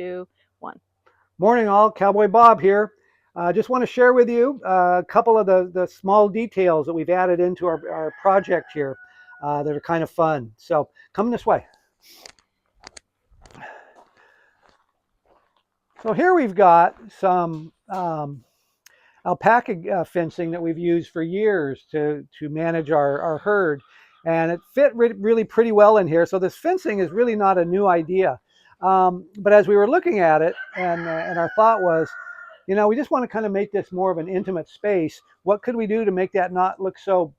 2, 1. Morning all, Cowboy Bob here. Just want to share with you a couple of the small details that we've added into our project here that are kind of fun. So come this way. So here we've got some alpaca fencing that we've used for years to manage our herd. And it fit really pretty well in here. So this fencing is really not a new idea. But as we were looking at it, and our thought was, you know, we just want to kind of make this more of an intimate space. What could we do to make that not look so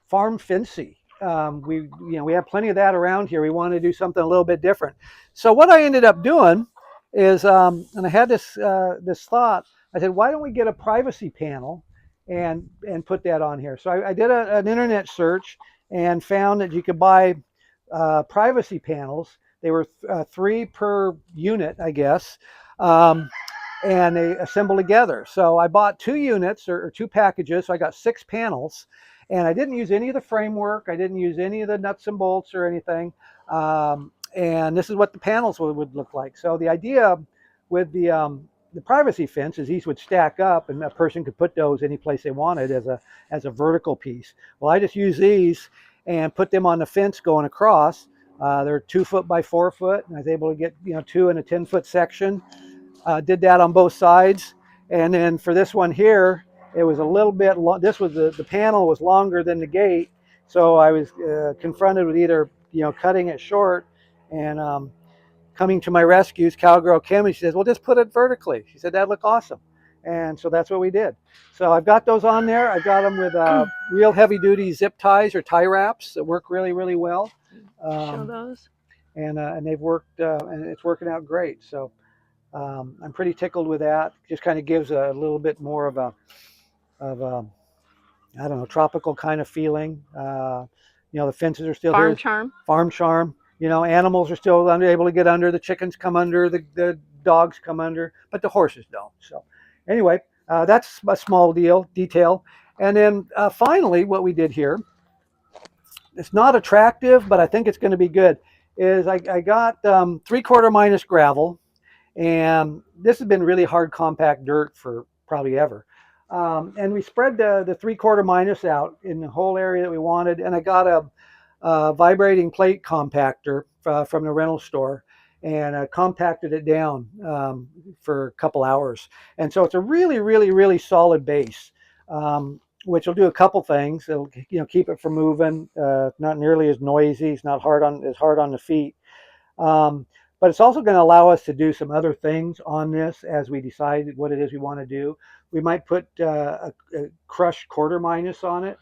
farm fancy? We have plenty of that around here. We want to do something a little bit different. So what I ended up doing is, and I had this thought. I said, why don't we get a privacy panel and put that on here? So I did an internet search and found that you could buy privacy panels. They were 3 per unit, I guess. And they assemble together. So I bought 2 units or 2 packages. So I got 6 panels, and I didn't use any of the framework. I didn't use any of the nuts and bolts or anything. And this is what the panels would look like. So the idea with the privacy fence is these would stack up, and a person could put those any place they wanted as a vertical piece. Well, I just use these and put them on the fence going across. They're 2 foot by 4 foot, and I was able to get 2 in a 10-foot section. Did that on both sides, and then for this one here, it was a little bit this was the panel was longer than the gate, so I was confronted with either cutting it short, and coming to my rescue is Cowgirl Kim, and she says, well, just put it vertically. She said that'd look awesome, and so that's what we did. So I've got those on there. I've got them with real heavy duty zip ties or tie wraps that work really well. Show those. And they've worked, and it's working out great. So I'm pretty tickled with that. Just kind of gives a little bit more of a I don't know, tropical kind of feeling. The fences are still farm here. Charm. Farm charm. Animals are still able to get under. The chickens come under. The dogs come under, but the horses don't. So anyway, that's a small detail. And then finally, what we did here, it's not attractive, but I think it's going to be good, is I got 3/4 minus gravel. And this has been really hard compact dirt for probably ever. And we spread the 3/4 minus out in the whole area that we wanted. And I got a vibrating plate compactor from the rental store, and compacted it down for a couple hours. And so it's a really solid base, which will do a couple things. It'll keep it from moving, not nearly as noisy. It's not as hard on the feet. But it's also going to allow us to do some other things on this as we decide what it is we want to do. We might put a crushed 1/4 minus on it,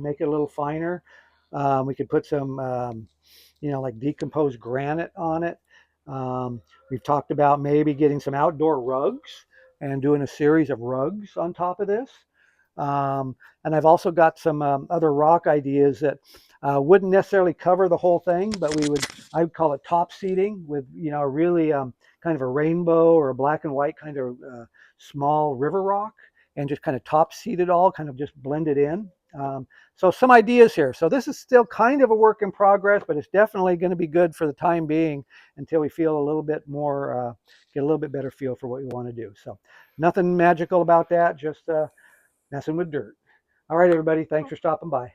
make it a little finer. We could put some, like decomposed granite on it. We've talked about maybe getting some outdoor rugs and doing a series of rugs on top of this. And I've also got some other rock ideas that wouldn't necessarily cover the whole thing, but I would call it top seating with, really kind of a rainbow or a black and white kind of small river rock, and just kind of top seat it all, kind of just blend it in. So some ideas here. So this is still kind of a work in progress, but it's definitely going to be good for the time being until we feel a little bit more, get a little bit better feel for what we want to do. So nothing magical about that, just messing with dirt. All right, everybody, thanks for stopping by.